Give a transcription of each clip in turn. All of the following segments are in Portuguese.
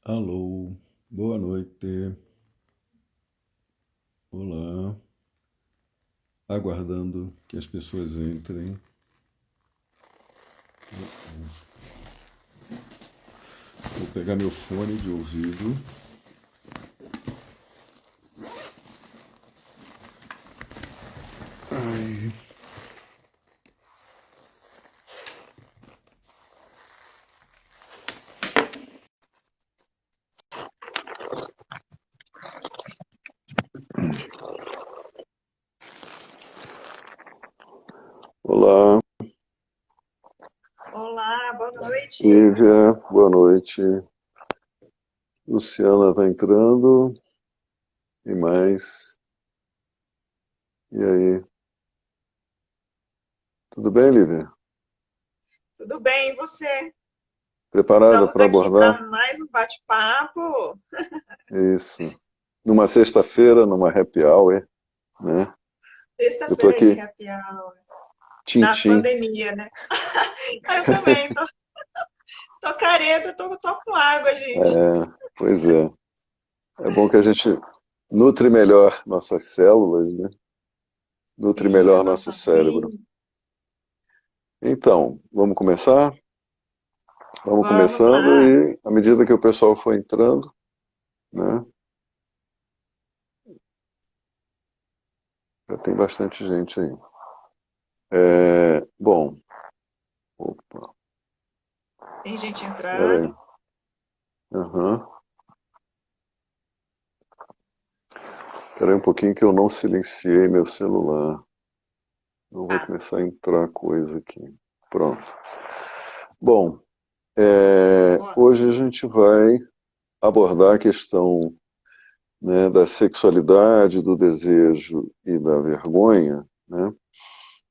Alô, boa noite. Olá, aguardando que as pessoas entrem. Vou pegar meu fone de ouvido. Ai. Olá, Olá, boa noite. Lívia, boa noite. Luciana está entrando. E mais? E aí? Tudo bem, Lívia? Tudo bem, e você? Preparada Estamos para aqui abordar? para mais um bate-papo. Isso. Numa sexta-feira, numa happy hour, né? Eu tô Sexta-feira de aqui, happy hour, na tintim. pandemia, né? Ah, eu também, tô careta, tô só com água, gente. Pois é. É bom que a gente nutre melhor nossas células, né? Nutre Sim, a melhor nosso nossa cérebro. mente. Então, vamos começar? Vamos Vamos começando lá. e, à medida que o pessoal for entrando, né? Já tem bastante gente aí. Bom, opa, Tem gente peraí. entrando. Aham. Peraí um pouquinho que eu não silenciei meu celular. Não vai Tá. começar a entrar coisa aqui. Pronto. Bom, Bora. hoje a gente vai abordar a questão, né, da sexualidade, do desejo e da vergonha, né,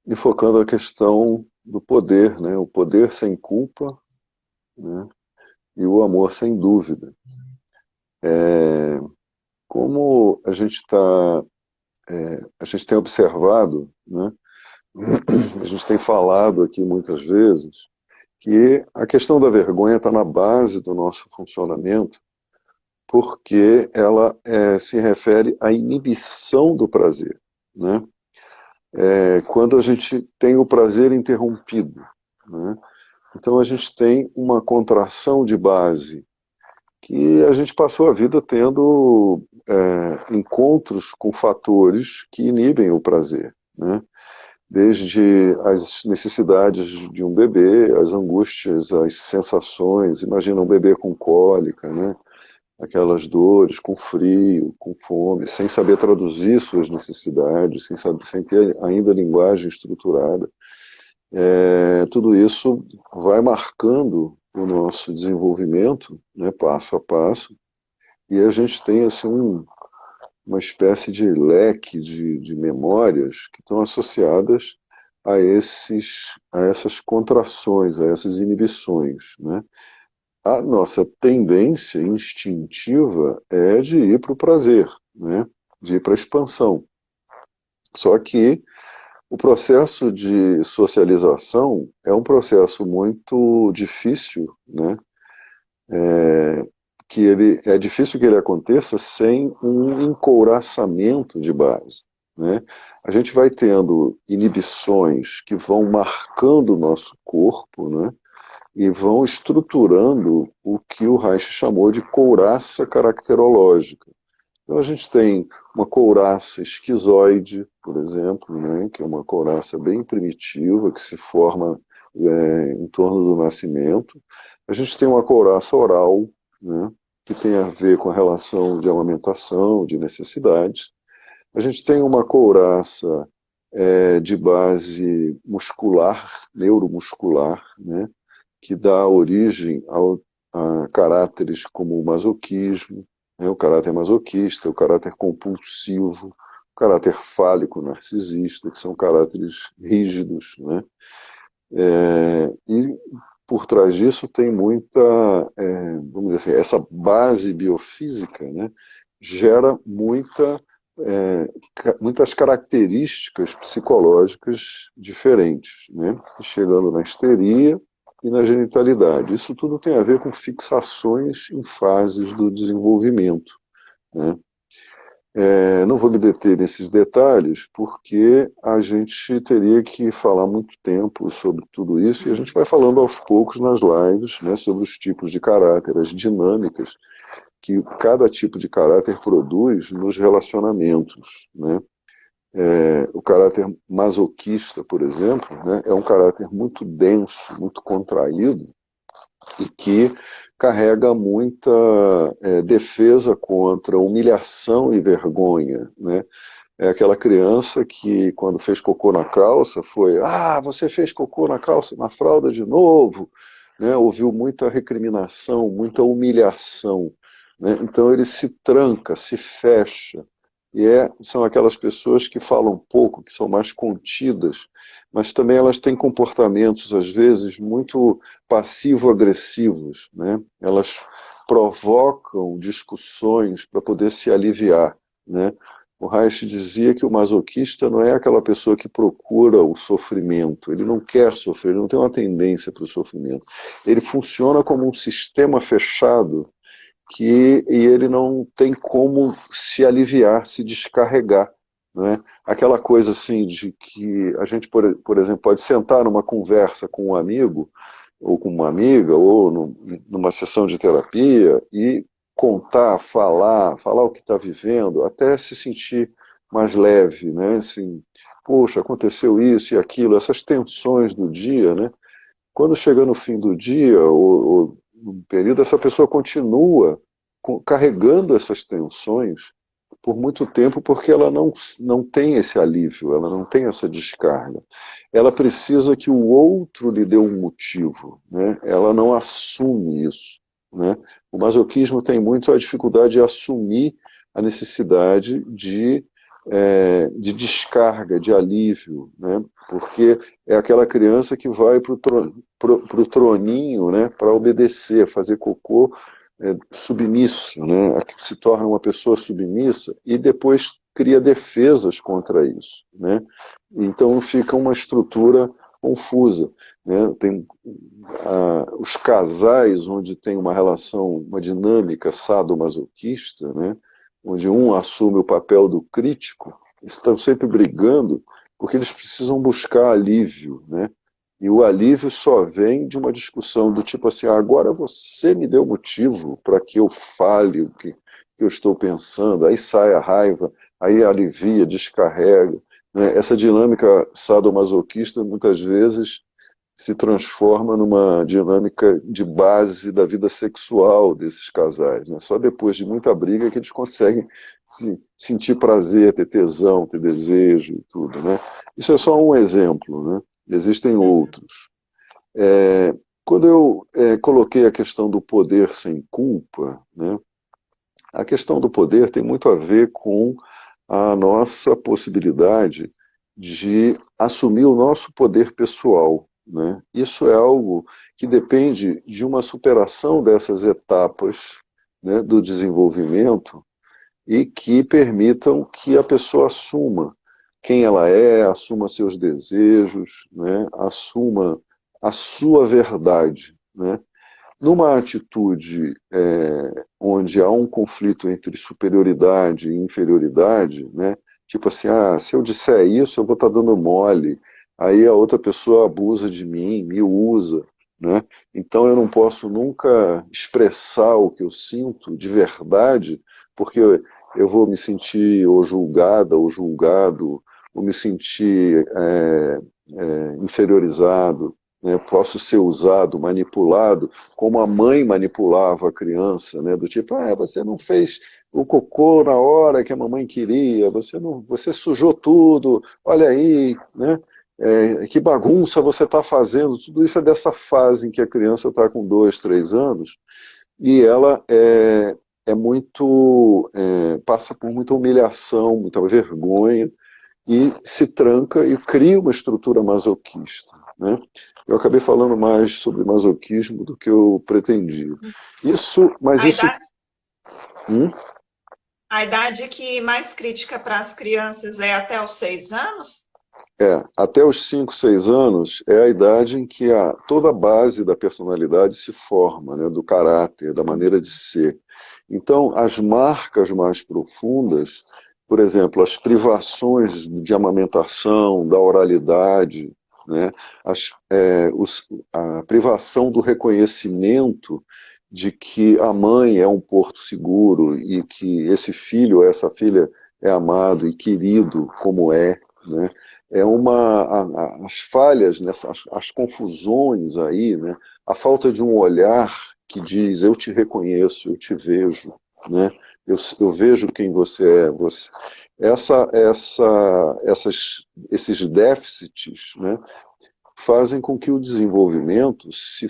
e focando a questão do poder, né, o poder sem culpa, né, e o amor sem dúvida. É, como a gente tem observado, né, a gente tem falado aqui muitas vezes que a questão da vergonha está na base do nosso funcionamento, porque ela se refere à inibição do prazer, né? Quando a gente tem o prazer interrompido, né? Então a gente tem uma contração de base que a gente passou a vida tendo encontros com fatores que inibem o prazer, né? Desde as necessidades de um bebê, as angústias, as sensações. Imagina um bebê com cólica, né? Aquelas dores, com frio, com fome, sem saber traduzir suas necessidades, sem ter ainda linguagem estruturada. Tudo isso vai marcando o nosso desenvolvimento, né, passo a passo, e a gente tem assim, uma espécie de leque de memórias que estão associadas a essas contrações, a essas inibições, né? A nossa tendência instintiva é de ir para o prazer, né? De ir para a expansão. Só que o processo de socialização é um processo muito difícil, né? Que ele é difícil que ele aconteça sem um encouraçamento de base, né? A gente vai tendo inibições que vão marcando o nosso corpo, né? E vão estruturando o que o Reich chamou de couraça caracterológica. Então a gente tem uma couraça esquizoide, por exemplo, né, que é uma couraça bem primitiva, que se forma em torno do nascimento. A gente tem uma couraça oral, né, que tem a ver com a relação de amamentação, de necessidades. A gente tem uma couraça de base muscular, neuromuscular, né, que dá origem a caráteres como o masoquismo, né, o caráter masoquista, o caráter compulsivo, o caráter fálico narcisista, que são caráteres rígidos, né? E por trás disso tem muita, vamos dizer assim, essa base biofísica, né, gera muitas características psicológicas diferentes, né? Chegando na histeria e na genitalidade. Isso tudo tem a ver com fixações em fases do desenvolvimento, né? Não vou me deter nesses detalhes, porque a gente teria que falar muito tempo sobre tudo isso, e a gente vai falando aos poucos nas lives, né, sobre os tipos de caráter, as dinâmicas que cada tipo de caráter produz nos relacionamentos, né? O caráter masoquista, por exemplo, né, é um caráter muito denso, muito contraído, e que carrega muita defesa contra humilhação e vergonha, né? É aquela criança que, quando fez cocô na calça, foi: ah, você fez cocô na calça, na fralda de novo, né? Ouviu muita recriminação, muita humilhação, né? Então ele se tranca, se fecha, e são aquelas pessoas que falam pouco, que são mais contidas, mas também elas têm comportamentos, às vezes, muito passivo-agressivos, né? Elas provocam discussões para poder se aliviar, né? O Reich dizia que o masoquista não é aquela pessoa que procura o sofrimento, ele não quer sofrer, ele não tem uma tendência para o sofrimento. Ele funciona como um sistema fechado e ele não tem como se aliviar, se descarregar. Né? Aquela coisa assim de que a gente, por exemplo, pode sentar numa conversa com um amigo, ou com uma amiga, ou numa sessão de terapia, e contar, falar o que está vivendo, até se sentir mais leve, né? Assim, poxa, aconteceu isso e aquilo, essas tensões do dia, né? Quando chega no fim do dia, ou no período, essa pessoa continua carregando essas tensões por muito tempo, porque ela não tem esse alívio, ela não tem essa descarga. Ela precisa que o outro lhe dê um motivo, né? Ela não assume isso, né? O masoquismo tem muito a dificuldade de assumir a necessidade de descarga, de alívio, né? Porque é aquela criança que vai para o troninho, né, para obedecer, fazer cocô submisso, né, se torna uma pessoa submissa e depois cria defesas contra isso, né? Então fica uma estrutura confusa, né? Tem os casais onde tem uma relação, uma dinâmica sadomasoquista, né, onde um assume o papel do crítico, estão sempre brigando porque eles precisam buscar alívio, né? E o alívio só vem de uma discussão do tipo assim: agora você me deu motivo para que eu fale o que eu estou pensando, aí sai a raiva, aí alivia, descarrega, né? Essa dinâmica sadomasoquista muitas vezes se transforma numa dinâmica de base da vida sexual desses casais, né? Só depois de muita briga que eles conseguem sentir prazer, ter tesão, ter desejo, tudo, né? Isso é só um exemplo, né? Existem outros. Quando eu coloquei a questão do poder sem culpa, né? A questão do poder tem muito a ver com a nossa possibilidade de assumir o nosso poder pessoal, né? Isso é algo que depende de uma superação dessas etapas, né, do desenvolvimento e que permitam que a pessoa assuma quem ela é, assuma seus desejos, né, assuma a sua verdade, né? Numa atitude onde há um conflito entre superioridade e inferioridade, né? Tipo assim, se eu disser isso, eu vou estar dando mole, aí a outra pessoa abusa de mim, me usa, né? Então eu não posso nunca expressar o que eu sinto de verdade, porque eu vou me sentir ou julgada ou julgado, vou me sentir inferiorizado, né? Posso ser usado, manipulado, como a mãe manipulava a criança, né? Do tipo: você não fez o cocô na hora que a mamãe queria, você sujou tudo, olha aí, né? Que bagunça você está fazendo. Tudo isso é dessa fase em que a criança está com 2, 3 anos e ela passa por muita humilhação, muita vergonha, e se tranca e cria uma estrutura masoquista, né? Eu acabei falando mais sobre masoquismo do que eu pretendia. Mas A isso. idade, a idade que mais crítica para as crianças é até os 6 anos? Até os 5, 6 anos é a idade em que toda a base da personalidade se forma, né, do caráter, da maneira de ser. Então, as marcas mais profundas, por exemplo, as privações de amamentação, da oralidade, né, a privação do reconhecimento de que a mãe é um porto seguro e que esse filho ou essa filha é amado e querido como é, né? As falhas, as confusões aí, né? A falta de um olhar que diz eu te reconheço, eu te vejo, né? Eu vejo quem você é. Esses déficits, né, fazem com que o desenvolvimento se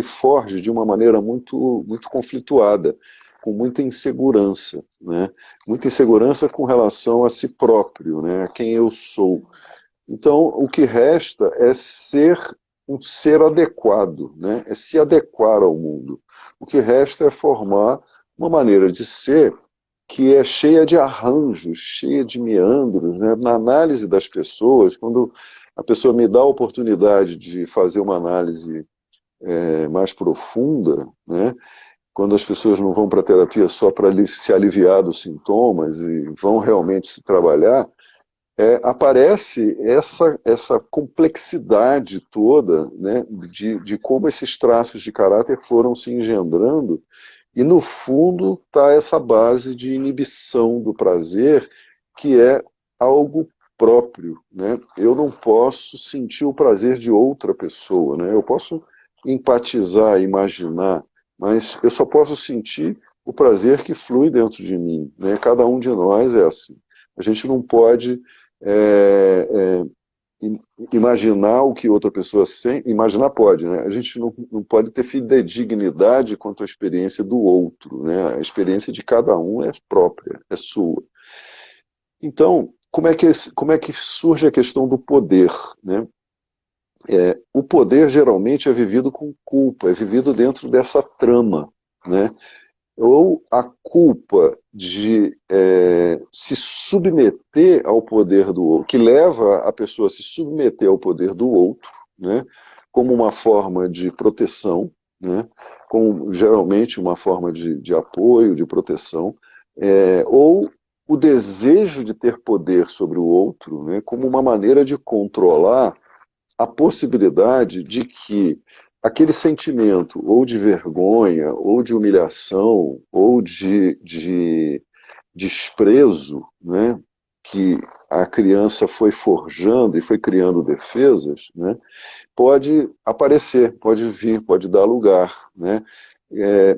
forge de uma maneira muito, muito conflituada, com muita insegurança, né? Muita insegurança com relação a si próprio, né? A quem eu sou. Então, o que resta é ser um ser adequado, né? É se adequar ao mundo. O que resta é formar uma maneira de ser que é cheia de arranjos, cheia de meandros, né? Na análise das pessoas, quando a pessoa me dá a oportunidade de fazer uma análise mais profunda, né? Quando as pessoas não vão para a terapia só para se aliviar dos sintomas e vão realmente se trabalhar, aparece essa complexidade toda, né, de como esses traços de caráter foram se engendrando, e no fundo está essa base de inibição do prazer, que é algo próprio, né? Eu não posso sentir o prazer de outra pessoa, né? Eu posso empatizar, imaginar, mas eu só posso sentir o prazer que flui dentro de mim, né? Cada um de nós é assim. A gente não pode é, imaginar o que outra pessoa sente. Imaginar pode, né? A gente não pode ter fidedignidade quanto à experiência do outro, né? A experiência de cada um é própria, é sua. Então, como é que surge a questão do poder, né? O poder geralmente é vivido com culpa, é vivido dentro dessa trama, né? Ou a culpa de se submeter ao poder do outro, que leva a pessoa a se submeter ao poder do outro, né, como uma forma de proteção, né, como geralmente uma forma de apoio, de proteção, ou o desejo de ter poder sobre o outro, né, como uma maneira de controlar a possibilidade de que aquele sentimento ou de vergonha, ou de humilhação, ou de desprezo, né, que a criança foi forjando e foi criando defesas, né, pode aparecer, pode vir, pode dar lugar, né?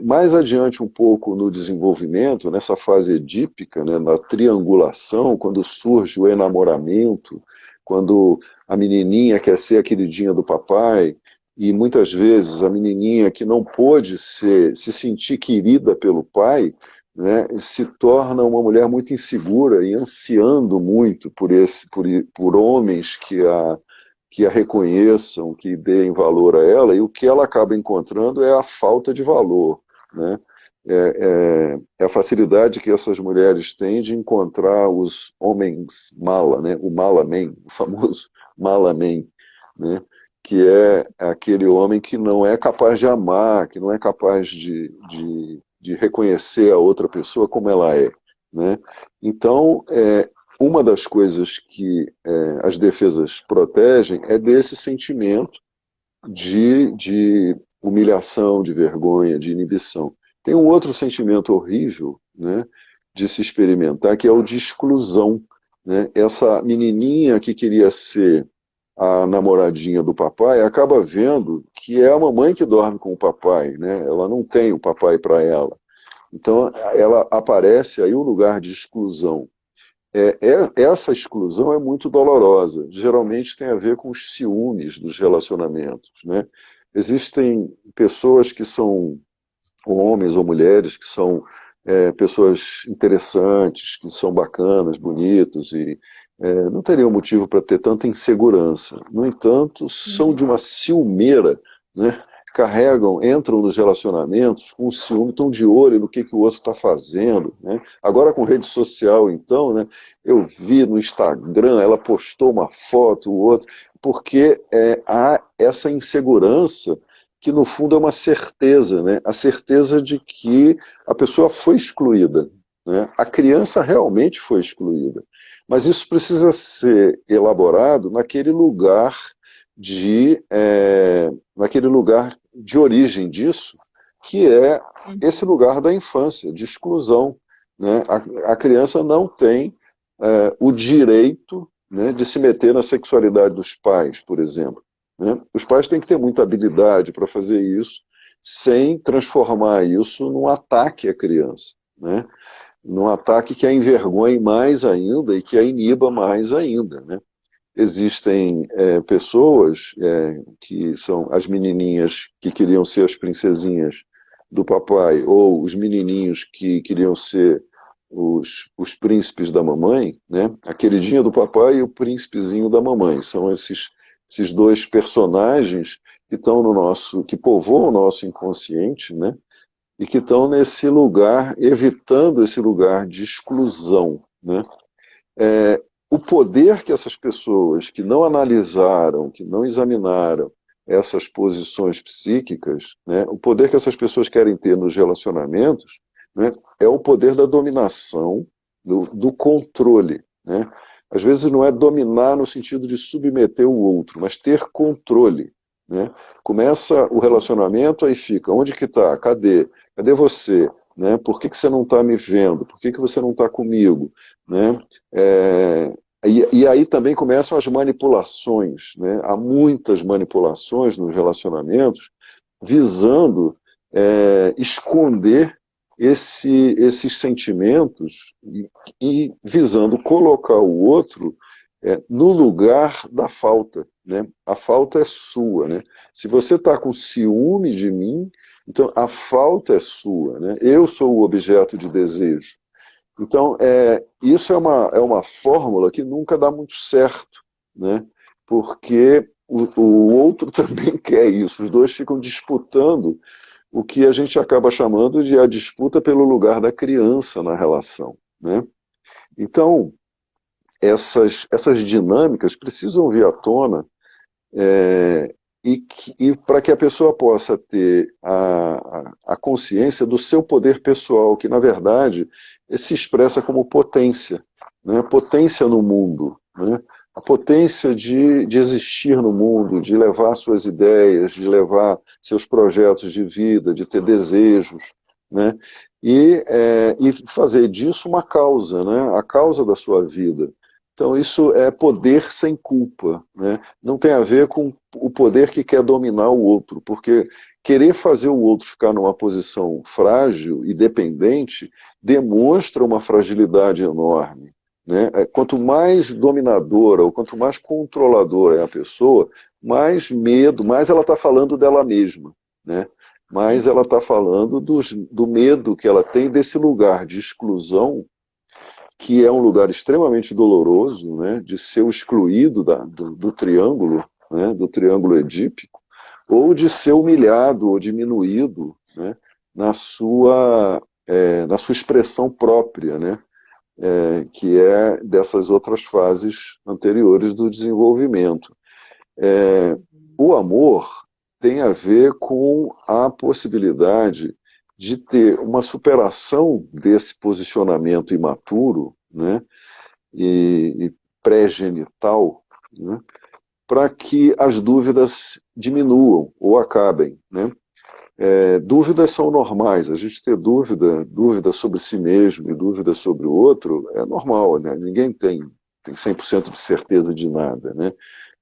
Mais adiante um pouco no desenvolvimento, nessa fase edípica, né, na triangulação, quando surge o enamoramento, quando a menininha quer ser a queridinha do papai, e muitas vezes a menininha que não pôde se sentir querida pelo pai, né, se torna uma mulher muito insegura e ansiando muito por homens que a reconheçam, que deem valor a ela, e o que ela acaba encontrando é a falta de valor, né? É a facilidade que essas mulheres têm de encontrar os homens mala, né? O malaman, o famoso malaman, né? Que é aquele homem que não é capaz de amar, que não é capaz de reconhecer a outra pessoa como ela é, né? Então, uma das coisas que as defesas protegem é desse sentimento de humilhação, de vergonha, de inibição. Tem um outro sentimento horrível, né, de se experimentar, que é o de exclusão, né? Essa menininha que queria ser a namoradinha do papai acaba vendo que é a mamãe que dorme com o papai, né? Ela não tem o papai para ela. Então, ela aparece aí um lugar de exclusão. Essa exclusão é muito dolorosa. Geralmente tem a ver com os ciúmes dos relacionamentos, né? Existem pessoas que são homens ou mulheres que são pessoas interessantes, que são bacanas, bonitos e não teriam motivo para ter tanta insegurança. No entanto, são de uma ciumeira, né, entram nos relacionamentos com ciúme, estão de olho no que o outro está fazendo, né? Agora com rede social, então, né, eu vi no Instagram, ela postou uma foto, o outro, porque há essa insegurança que no fundo é uma certeza, né? A certeza de que a pessoa foi excluída, né? A criança realmente foi excluída. Mas isso precisa ser elaborado naquele lugar de origem disso, que é esse lugar da infância, de exclusão, né? A criança não tem o direito, né, de se meter na sexualidade dos pais, por exemplo, né? Os pais têm que ter muita habilidade para fazer isso, sem transformar isso num ataque à criança, né? Num ataque que a envergonhe mais ainda e que a iniba mais ainda, né? Existem pessoas que são as menininhas que queriam ser as princesinhas do papai, ou os menininhos que queriam ser os príncipes da mamãe, né? A queridinha do papai e o príncipezinho da mamãe. São esses dois personagens que estão que povoam o nosso inconsciente, né? E que estão nesse lugar, evitando esse lugar de exclusão, né? O poder que essas pessoas que não analisaram, que não examinaram essas posições psíquicas, né, o poder que essas pessoas querem ter nos relacionamentos, né, é o poder da dominação, do controle, né? Às vezes não é dominar no sentido de submeter o outro, mas ter controle, né? Começa o relacionamento, aí fica, onde que está? Cadê? Cadê você? Né? Por que você não está me vendo? Por que você não está comigo? Né? E aí também começam as manipulações, né? Há muitas manipulações nos relacionamentos visando esconder esses sentimentos e visando colocar o outro no lugar da falta, né? A falta é sua, né? Se você está com ciúme de mim, então a falta é sua, né? Eu sou o objeto de desejo. Então, isso é uma fórmula que nunca dá muito certo, né? Porque o outro também quer isso. Os dois ficam disputando o que a gente acaba chamando de a disputa pelo lugar da criança na relação, né? Então, essas dinâmicas precisam vir à tona e para que a pessoa possa ter a consciência do seu poder pessoal, que na verdade se expressa como potência, né? Potência no mundo, né? A potência de existir no mundo, de levar suas ideias, de levar seus projetos de vida, de ter desejos, né? E fazer disso uma causa, né? A causa da sua vida. Então isso é poder sem culpa, né? Não tem a ver com o poder que quer dominar o outro, porque querer fazer o outro ficar numa posição frágil e dependente demonstra uma fragilidade enorme, né? Quanto mais dominadora ou quanto mais controladora é a pessoa, mais medo, mais ela está falando dela mesma, né? Mais ela está falando do medo que ela tem desse lugar de exclusão, que é um lugar extremamente doloroso, né, de ser o excluído do triângulo, né, do triângulo edípico, ou de ser humilhado ou diminuído, né, na sua expressão própria, né, que é dessas outras fases anteriores do desenvolvimento. O amor tem a ver com a possibilidade de ter uma superação desse posicionamento imaturo, né, e pré-genital, né, para que as dúvidas diminuam ou acabem, né? Dúvidas são normais, a gente ter dúvida sobre si mesmo e dúvida sobre o outro é normal, né? Ninguém tem 100% de certeza de nada, né?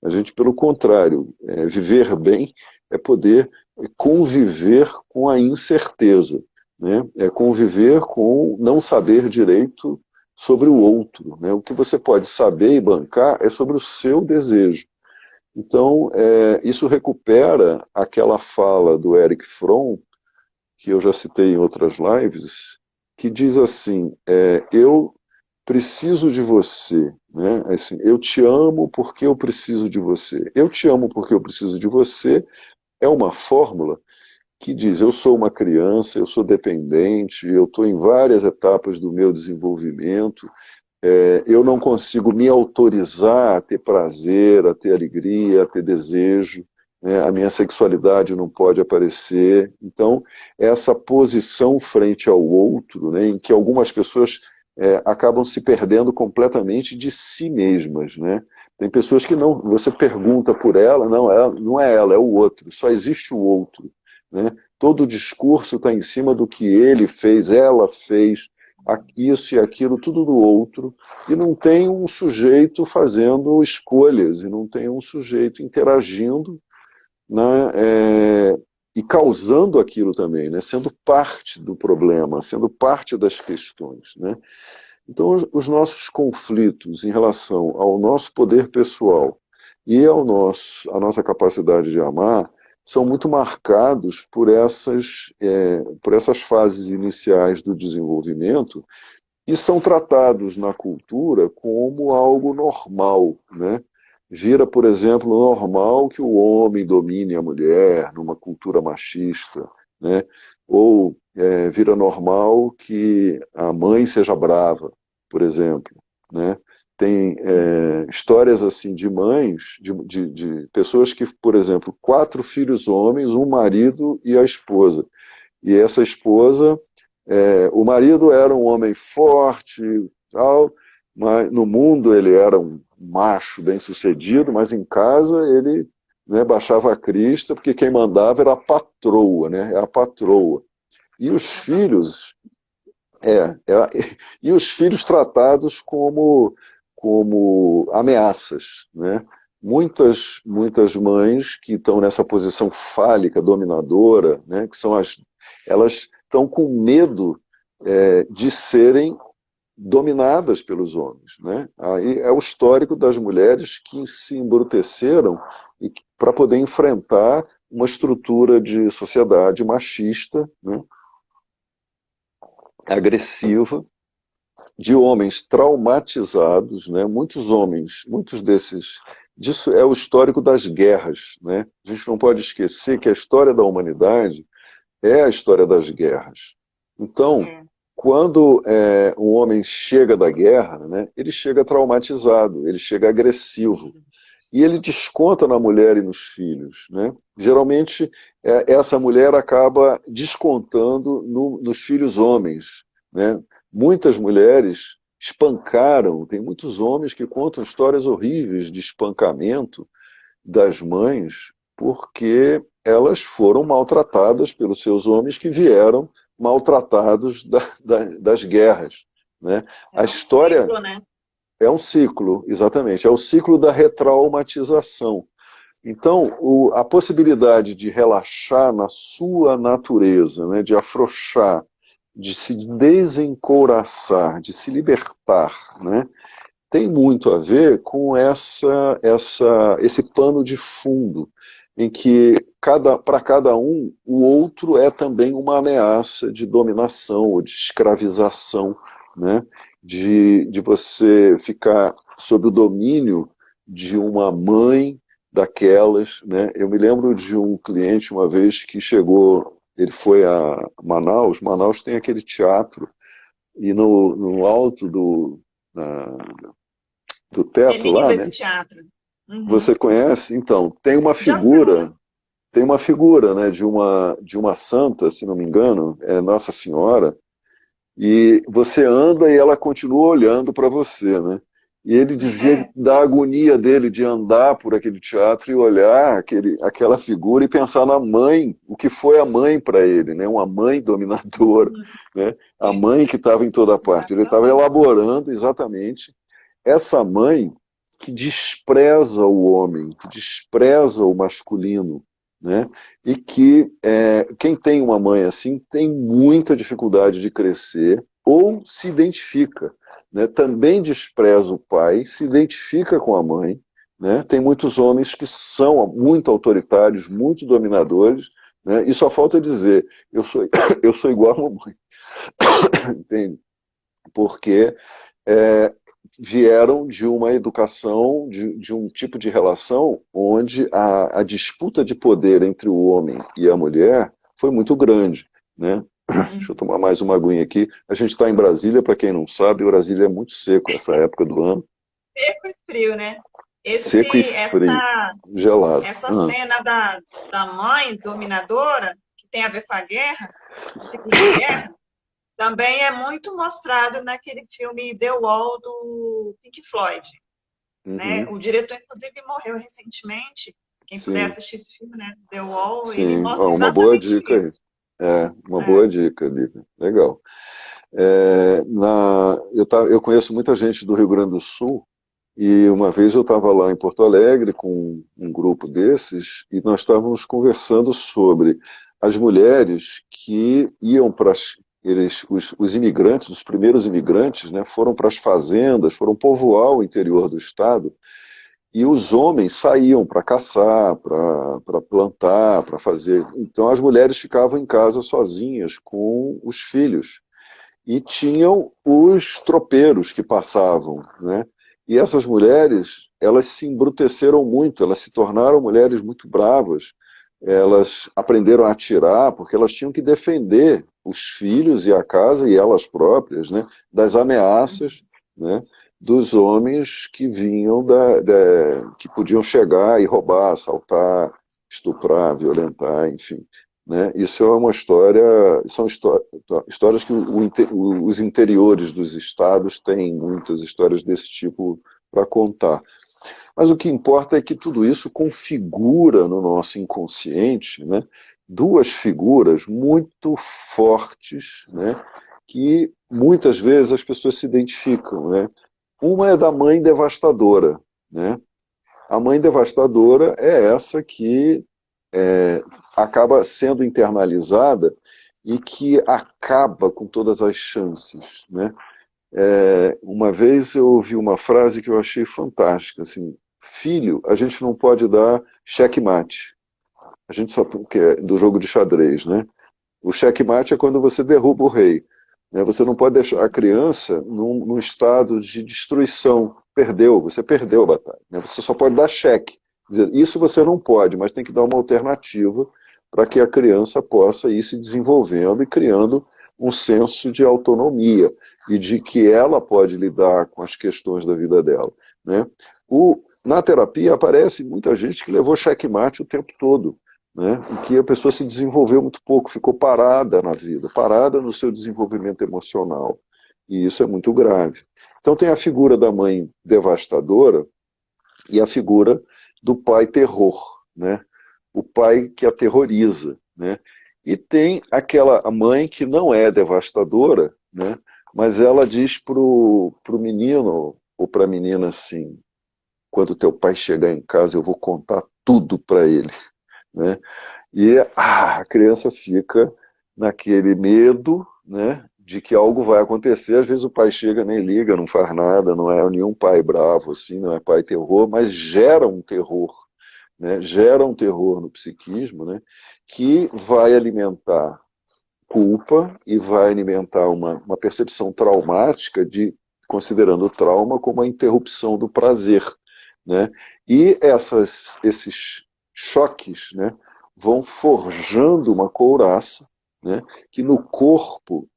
A gente, pelo contrário, viver bem é poder conviver com a incerteza, né? É conviver com não saber direito sobre o outro, né? O que você pode saber e bancar é sobre o seu desejo. Então, isso recupera aquela fala do Erich Fromm, que eu já citei em outras lives, que diz assim, eu preciso de você, né? Assim, eu te amo porque eu preciso de você. Eu te amo porque eu preciso de você, é uma fórmula que diz, eu sou uma criança, eu sou dependente, eu estou em várias etapas do meu desenvolvimento, eu não consigo me autorizar a ter prazer, a ter alegria, a ter desejo, né? A minha sexualidade não pode aparecer. Então, essa posição frente ao outro, né, em que algumas pessoas acabam se perdendo completamente de si mesmas, né? Tem pessoas que não, você pergunta por ela, não é ela, é o outro, só existe o outro, né? Todo o discurso está em cima do que ele fez, ela fez, isso e aquilo, tudo do outro, e não tem um sujeito fazendo escolhas, e não tem um sujeito interagindo, né, e causando aquilo também, né, sendo parte do problema, sendo parte das questões, né? Então, os nossos conflitos em relação ao nosso poder pessoal e à nossa capacidade de amar são muito marcados por essas fases iniciais do desenvolvimento e são tratados na cultura como algo normal, né? Vira, por exemplo, normal que o homem domine a mulher numa cultura machista, né? Ou vira normal que a mãe seja brava, por exemplo, né? Tem histórias assim de mães, de pessoas que, por exemplo, 4 filhos homens, um marido e a esposa. E essa esposa, o marido era um homem forte, tal, mas no mundo ele era um macho bem-sucedido, mas em casa ele, né, baixava a crista, porque quem mandava era a patroa, né? É a patroa. E os filhos, é, é, e os filhos tratados como ameaças, né? Muitas mães que estão nessa posição fálica, dominadora, né? Que são elas estão com medo de serem dominadas pelos homens, né? Aí é o histórico das mulheres que se embruteceram para poder enfrentar uma estrutura de sociedade machista, né? Agressiva, de homens traumatizados, né? Muitos homens, muitos desses, disso é o histórico das guerras, né? A gente não pode esquecer que a história da humanidade é a história das guerras. Então, quando um homem chega da guerra, né, ele chega traumatizado, ele chega agressivo. E ele desconta na mulher e nos filhos, né? Geralmente, essa mulher acaba descontando nos filhos homens, né? Muitas mulheres espancaram, tem muitos homens que contam histórias horríveis de espancamento das mães, porque elas foram maltratadas pelos seus homens que vieram maltratados das guerras, né? A história ciclo, né? é um ciclo, exatamente, é o ciclo da retraumatização. Então, a possibilidade de relaxar na sua natureza, né, de afrouxar, de se desencouraçar, de se libertar, né, tem muito a ver com esse pano de fundo, em que para cada um, o outro é também uma ameaça de dominação ou de escravização, né? De você ficar sob o domínio de uma mãe daquelas, né? Eu me lembro de um cliente uma vez que chegou, ele foi a Manaus tem aquele teatro, e no alto do É teto lá, lindo esse né? teatro. Uhum. Você conhece? Então, Já fui. tem uma figura, né, de uma santa, se não me engano, é Nossa Senhora, e você anda e ela continua olhando para você, né? E ele dizia da agonia dele de andar por aquele teatro e olhar aquela figura e pensar na mãe, o que foi a mãe para ele, né? Uma mãe dominadora, né? A mãe que estava em toda parte. Ele estava Exatamente. elaborando exatamente essa mãe que despreza o homem, que despreza o masculino, né? E que quem tem uma mãe assim tem muita dificuldade de crescer ou se identifica, né? Também despreza o pai, se identifica com a mãe, né? Tem muitos homens que são muito autoritários, muito dominadores, né? E só falta dizer, eu sou, eu sou igual a mamãe, entende? Porque vieram de uma educação, de um tipo de relação onde a disputa de poder entre o homem e a mulher foi muito grande, né? Deixa eu tomar mais uma aguinha aqui. A gente está em Brasília, para quem não sabe, Brasília é muito seco essa época do ano. Seco e frio, né? Seco e frio, gelado. Essa cena da mãe dominadora, que tem a ver com a guerra, o ciclo de guerra, também é muito mostrado naquele filme The Wall do Pink Floyd. Né? O diretor, inclusive, morreu recentemente. Quem puder Sim. assistir esse filme, né? The Wall, ele Sim, mostra uma boa exatamente dica aí. isso. Uma boa dica, Lívia. Legal. Eu conheço muita gente do Rio Grande do Sul e uma vez eu estava lá em Porto Alegre com um grupo desses e nós estávamos conversando sobre as mulheres que iam para os imigrantes, os primeiros imigrantes, né, foram para as fazendas, foram povoar o interior do estado e os homens saíam para caçar, para plantar, para fazer. Então as mulheres ficavam em casa sozinhas com os filhos. E tinham os tropeiros que passavam, né? E essas mulheres, elas se embruteceram muito, elas se tornaram mulheres muito bravas, elas aprenderam a atirar, porque elas tinham que defender os filhos e a casa e elas próprias, né, das ameaças, né, dos homens que vinham que podiam chegar e roubar, assaltar, estuprar, violentar, enfim. Né? Isso é uma história, são histórias que os interiores dos estados têm muitas histórias desse tipo para contar. Mas o que importa é que tudo isso configura no nosso inconsciente, né, duas figuras muito fortes, né, que muitas vezes as pessoas se identificam. Né? Uma é da mãe devastadora. Né? A mãe devastadora é essa que acaba sendo internalizada e que acaba com todas as chances. Né? Uma vez eu ouvi uma frase que eu achei fantástica, assim, filho, a gente não pode dar checkmate. A gente só, que é do jogo de xadrez, né? O checkmate é quando você derruba o rei. Né? Você não pode deixar a criança num estado de destruição. Você perdeu a batalha. Né? Você só pode dar cheque. Dizer, isso você não pode, mas tem que dar uma alternativa para que a criança possa ir se desenvolvendo e criando um senso de autonomia e de que ela pode lidar com as questões da vida dela. Né? Na terapia aparece muita gente que levou checkmate o tempo todo, né? Em que a pessoa se desenvolveu muito pouco, ficou parada na vida, parada no seu desenvolvimento emocional. E isso é muito grave. Então tem a figura da mãe devastadora e a figura do pai terror, né? O pai que aterroriza. Né? E tem aquela mãe que não é devastadora, né? Mas ela diz pro menino ou para a menina assim, quando teu pai chegar em casa eu vou contar tudo para ele. Né? E a criança fica naquele medo, né, de que algo vai acontecer. Às vezes o pai chega, nem liga, não faz nada, não é nenhum pai bravo, assim, não é pai terror, mas gera um terror. Né, gera um terror no psiquismo, né, que vai alimentar culpa e vai alimentar uma percepção traumática considerando o trauma como a interrupção do prazer. Né? E esses choques, né, vão forjando uma couraça, né, que no corpo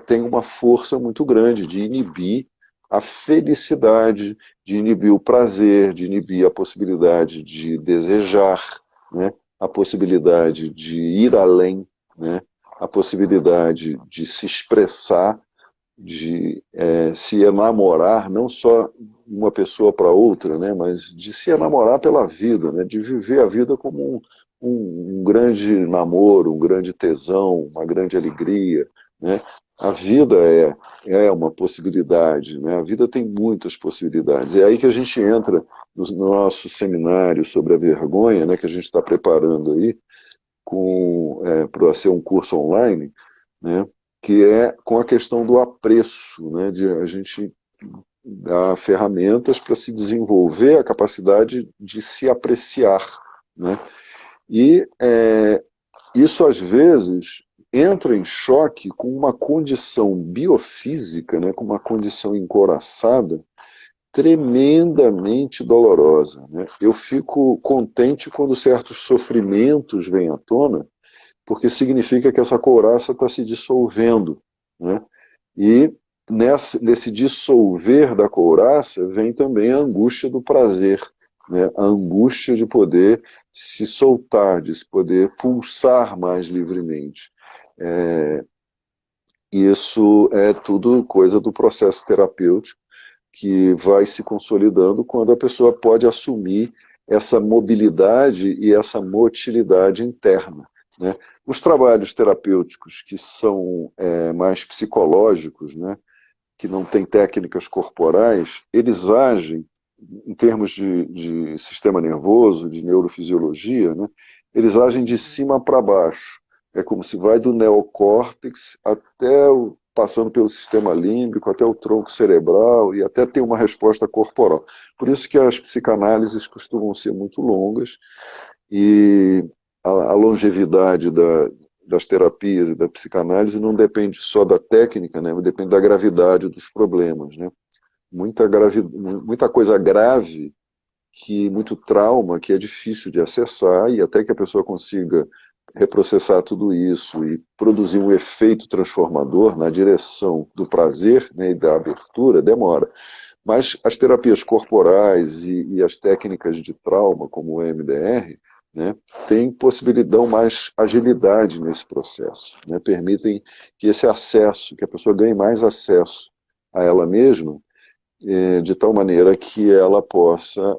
tem uma força muito grande de inibir a felicidade, de inibir o prazer, de inibir a possibilidade de desejar, né, a possibilidade de ir além, né, a possibilidade de se expressar, de se enamorar, não só uma pessoa para outra, né, mas de se enamorar pela vida, né, de viver a vida como um grande namoro, um grande tesão, uma grande alegria. Né? A vida é uma possibilidade, né? A vida tem muitas possibilidades. É aí que a gente entra no nosso seminário sobre a vergonha, né, que a gente está preparando aí, para ser um curso online, né, que é com a questão do apreço, né, de a gente dar ferramentas para se desenvolver a capacidade de se apreciar. Né? E isso, às vezes, entra em choque com uma condição biofísica, né, com uma condição encoraçada, tremendamente dolorosa, né? Eu fico contente quando certos sofrimentos vêm à tona, porque significa que essa couraça está se dissolvendo, né? E nesse dissolver da couraça vem também a angústia do prazer, né? A angústia de poder se soltar, de se poder pulsar mais livremente. É, isso é tudo coisa do processo terapêutico que vai se consolidando quando a pessoa pode assumir essa mobilidade e essa motilidade interna, né? Os trabalhos terapêuticos que são mais psicológicos, né, que não têm técnicas corporais, eles agem, em termos de sistema nervoso, de neurofisiologia, né, eles agem de cima para baixo. É como se vai do neocórtex passando pelo sistema límbico, até o tronco cerebral e até ter uma resposta corporal. Por isso que as psicanálises costumam ser muito longas e a longevidade das terapias e da psicanálise não depende só da técnica, né, mas depende da gravidade dos problemas, né? Muita coisa grave, muito trauma que é difícil de acessar e até que a pessoa consiga reprocessar tudo isso e produzir um efeito transformador na direção do prazer, né, e da abertura, demora. Mas as terapias corporais e as técnicas de trauma, como o EMDR, né, têm possibilidade, dão mais agilidade nesse processo, né, permitem que esse acesso, que a pessoa ganhe mais acesso a ela mesma, de tal maneira que ela possa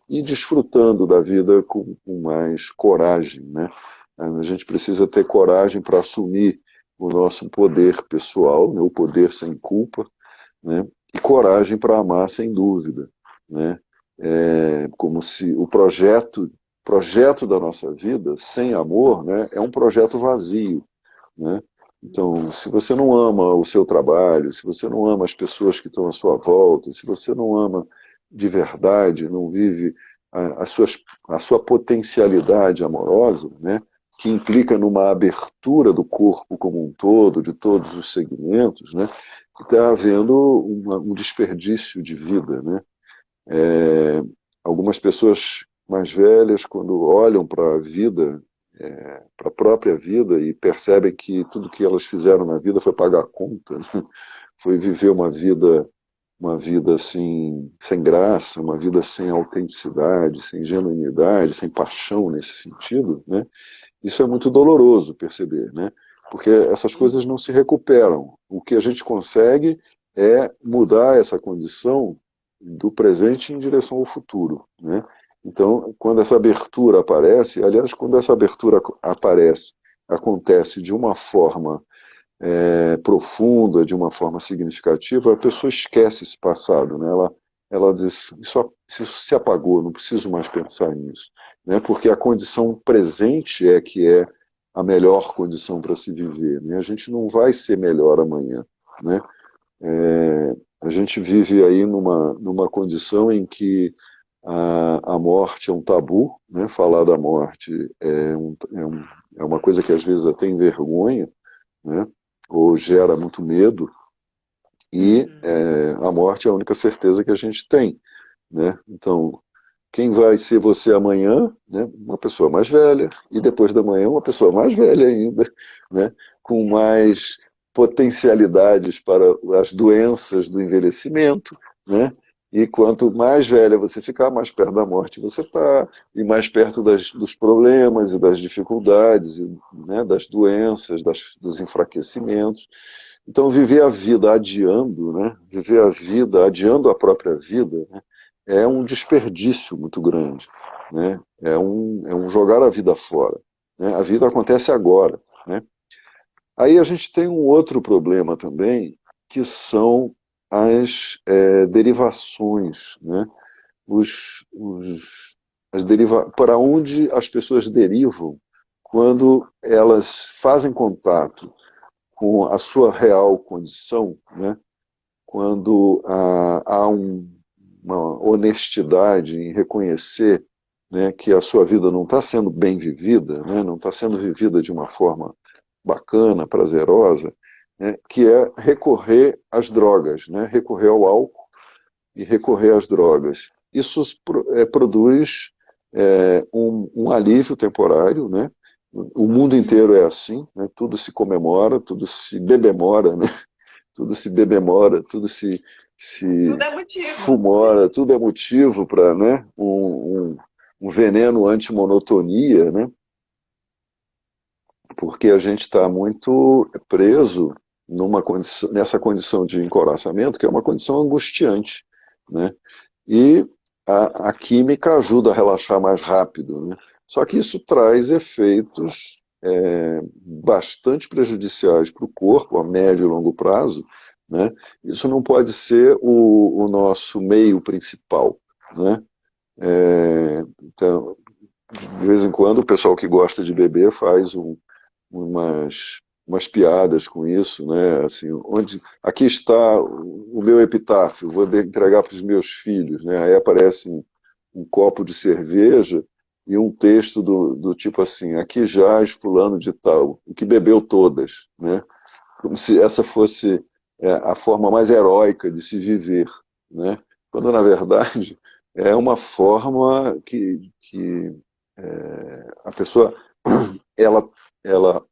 ir desfrutando da vida com mais coragem, né? A gente precisa ter coragem para assumir o nosso poder pessoal, né, o poder sem culpa, né, e coragem para amar sem dúvida, né? Como se o projeto da nossa vida sem amor, né, é um projeto vazio, né? Então, se você não ama o seu trabalho, se você não ama as pessoas que estão à sua volta, se você não ama de verdade, não vive a, a sua potencialidade amorosa, né, que implica numa abertura do corpo como um todo, de todos os segmentos, né, está havendo um desperdício de vida, né? Algumas pessoas mais velhas, quando olham para a vida, para a própria vida e percebem que tudo que elas fizeram na vida foi pagar a conta, né? Foi viver uma vida assim, sem graça, uma vida sem autenticidade, sem genuinidade, sem paixão nesse sentido, né? Isso é muito doloroso perceber, né? Porque essas coisas não se recuperam. O que a gente consegue é mudar essa condição do presente em direção ao futuro, né? Então, quando essa abertura aparece, aliás, quando essa abertura acontece de uma forma profunda, de uma forma significativa, a pessoa esquece esse passado, né? Ela diz, isso se apagou, não preciso mais pensar nisso, né? Porque a condição presente é que é a melhor condição para se viver, né? A gente não vai ser melhor amanhã, né? A gente vive aí numa condição em que a morte é um tabu, né? Falar da morte é uma coisa que às vezes até envergonha, né? Ou gera muito medo, e a morte é a única certeza que a gente tem, né? Então, quem vai ser você amanhã, né? Uma pessoa mais velha, e depois da manhã uma pessoa mais velha ainda, né? Com mais potencialidades para as doenças do envelhecimento, né? E quanto mais velha você ficar, mais perto da morte você está, e mais perto dos problemas e das dificuldades, né? Das doenças, dos enfraquecimentos. Então, viver a vida adiando, né? Viver a vida adiando a própria vida, né? É um desperdício muito grande, né? É um jogar a vida fora, né? A vida acontece agora, né? Aí a gente tem um outro problema também, que são as derivações, né? Os, os, para onde as pessoas derivam quando elas fazem contato com a sua real condição, né? Quando há uma honestidade em reconhecer, né, que a sua vida não está sendo bem vivida, né, não está sendo vivida de uma forma bacana, prazerosa, né, que é recorrer às drogas, né, recorrer ao álcool e recorrer às drogas. Isso produz um alívio temporário, né? O mundo inteiro é assim, né? Tudo se comemora, tudo se bebemora, né? Tudo se bebemora, tudo se Tudo é motivo. fumora, tudo é motivo para, né? Um veneno anti-monotonia, né? Porque a gente está muito preso nessa condição de encoraçamento, que é uma condição angustiante, né? E a química ajuda a relaxar mais rápido, né? Só que isso traz efeitos bastante prejudiciais para o corpo, a médio e longo prazo, né? Isso não pode ser o nosso meio principal, né? Então, de vez em quando, o pessoal que gosta de beber faz umas piadas com isso, né? Assim, aqui está o meu epitáfio, vou entregar para os meus filhos, né? Aí aparece um copo de cerveja e um texto do tipo assim: aqui jaz fulano de tal, o que bebeu todas, né? Como se essa fosse a forma mais heróica de se viver, né? Quando na verdade é uma forma que a pessoa ela ela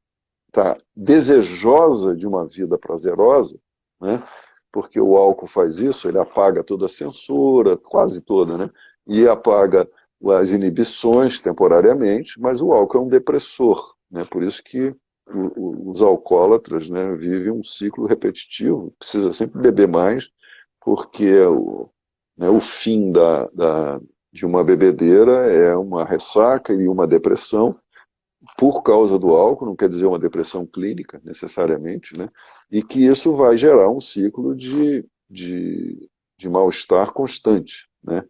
está desejosa de uma vida prazerosa, né? Porque o álcool faz isso, ele apaga toda a censura, quase toda, né? E apaga as inibições temporariamente, mas o álcool é um depressor, né? Por isso que os alcoólatras, né, vivem um ciclo repetitivo, precisa sempre beber mais, porque o fim de uma bebedeira é uma ressaca e uma depressão, por causa do álcool, não quer dizer uma depressão clínica, necessariamente, né? E que isso vai gerar um ciclo de mal-estar constante, né?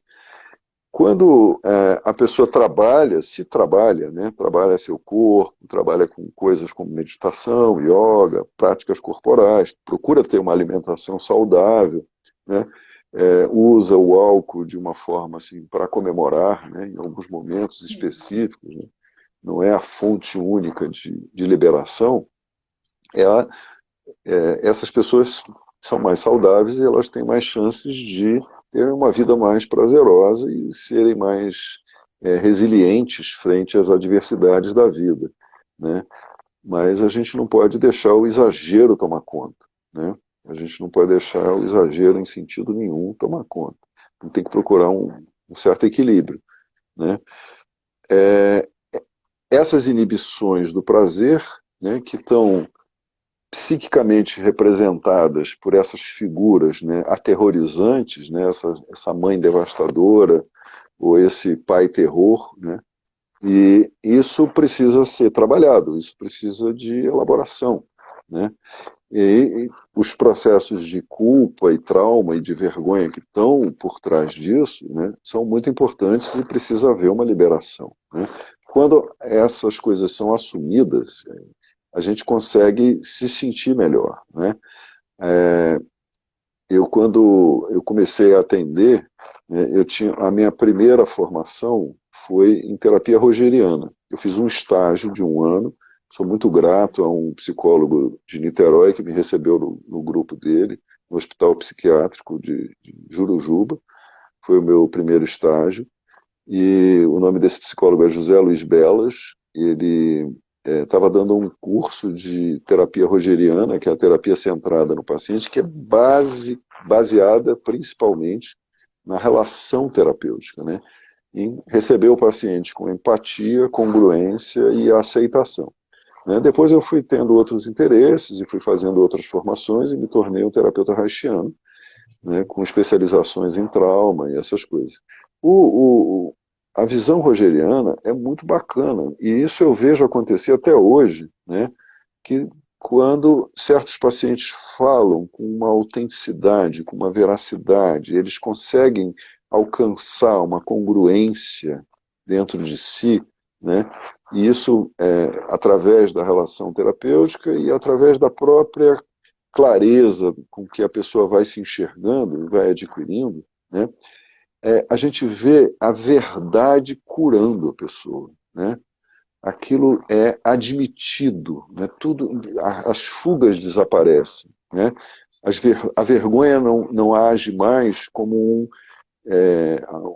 Quando a pessoa trabalha, se trabalha, né? Trabalha seu corpo, trabalha com coisas como meditação, yoga, práticas corporais, procura ter uma alimentação saudável, né? Usa o álcool de uma forma assim para comemorar, né? Em alguns momentos específicos, né? Não é a fonte única de liberação, essas pessoas são mais saudáveis e elas têm mais chances de terem uma vida mais prazerosa e serem mais resilientes frente às adversidades da vida, né? Mas a gente não pode deixar o exagero tomar conta, né? A gente não pode deixar o exagero em sentido nenhum tomar conta. A gente tem que procurar um certo equilíbrio, né? Essas inibições do prazer, né, que estão psiquicamente representadas por essas figuras, né, aterrorizantes, né, essa mãe devastadora ou esse pai terror, né, e isso precisa ser trabalhado, isso precisa de elaboração, né, e os processos de culpa e trauma e de vergonha que estão por trás disso, né, são muito importantes e precisa haver uma liberação, né. Quando essas coisas são assumidas, a gente consegue se sentir melhor, né? Quando eu comecei a atender, né, a minha primeira formação foi em terapia rogeriana. Eu fiz um estágio de um ano, sou muito grato a um psicólogo de Niterói que me recebeu no grupo dele, no Hospital Psiquiátrico de Jurujuba, foi o meu primeiro estágio, e o nome desse psicólogo é José Luiz Belas. Ele estava dando um curso de terapia rogeriana, que é a terapia centrada no paciente, que é baseada principalmente na relação terapêutica, né? Em receber o paciente com empatia, congruência e aceitação, né? Depois eu fui tendo outros interesses e fui fazendo outras formações e me tornei um terapeuta haitiano, né, com especializações em trauma e essas coisas. A visão rogeriana é muito bacana, e isso eu vejo acontecer até hoje, né, que quando certos pacientes falam com uma autenticidade, com uma veracidade, eles conseguem alcançar uma congruência dentro de si, né, e isso através da relação terapêutica e através da própria clareza com que a pessoa vai se enxergando, vai adquirindo, né? a gente vê a verdade curando a pessoa, né? Aquilo é admitido, né? Tudo, as fugas desaparecem, né? A vergonha não age mais como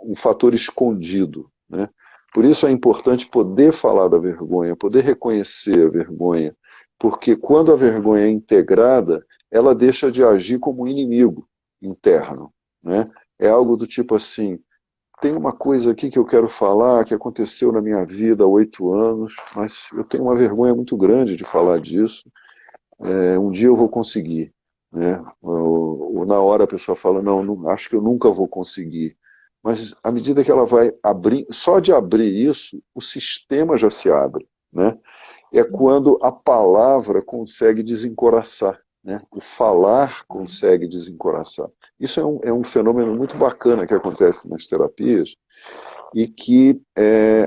um fator escondido, né? Por isso é importante poder falar da vergonha, poder reconhecer a vergonha, porque quando a vergonha é integrada, ela deixa de agir como um inimigo interno, né? É algo do tipo assim: tem uma coisa aqui que eu quero falar que aconteceu na minha vida há 8 anos, mas eu tenho uma vergonha muito grande de falar disso. Um dia eu vou conseguir, né? Ou na hora a pessoa fala, não, não, acho que eu nunca vou conseguir. Mas à medida que ela vai abrir, só de abrir isso, o sistema já se abre, né? É quando a palavra consegue desencoraçar, né? O falar consegue desencoraçar. Isso é um fenômeno muito bacana que acontece nas terapias e que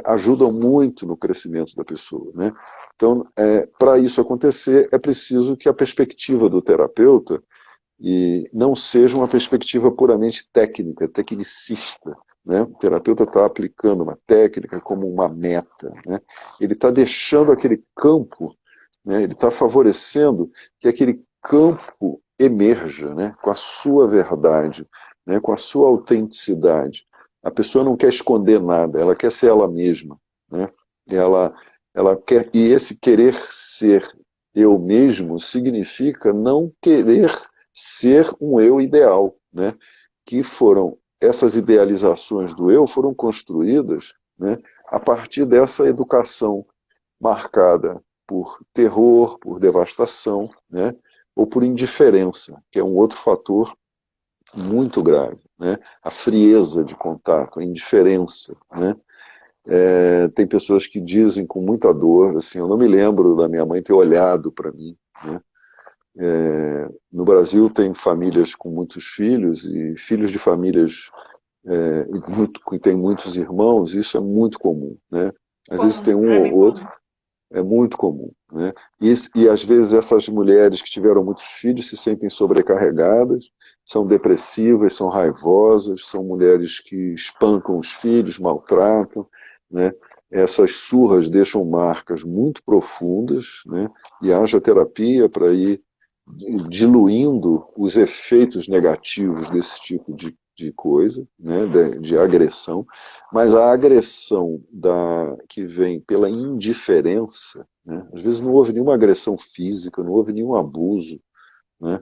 ajudam muito no crescimento da pessoa, né? Então, para isso acontecer, é preciso que a perspectiva do terapeuta não seja uma perspectiva puramente técnica, tecnicista, né? O terapeuta está aplicando uma técnica como uma meta, né? Ele está deixando aquele campo, né? Ele está favorecendo que aquele campo emerja, né? Com a sua verdade, né? Com a sua autenticidade. A pessoa não quer esconder nada, ela quer ser ela mesma, né? Ela, ela quer, e esse querer ser eu mesmo significa não querer ser um eu ideal, né? Que foram essas idealizações do eu foram construídas, né? A partir dessa educação marcada por terror, por devastação, né? Ou por indiferença, que é um outro fator muito grave, né? A frieza de contato, a indiferença, né? Tem pessoas que dizem com muita dor, assim, eu não me lembro da minha mãe ter olhado para mim, né? No Brasil tem famílias com muitos filhos e filhos de famílias que têm muitos irmãos, isso é muito comum, né? Às vezes tem Comum, um é ou bem outro, comum. é muito comum, né? E às vezes essas mulheres que tiveram muitos filhos se sentem sobrecarregadas, são depressivas, são raivosas, são mulheres que espancam os filhos, maltratam, né? Essas surras deixam marcas muito profundas, né? E haja terapia para ir diluindo os efeitos negativos desse tipo de coisa, né, de agressão, mas a agressão que vem pela indiferença, né, às vezes não houve nenhuma agressão física, não houve nenhum abuso, né.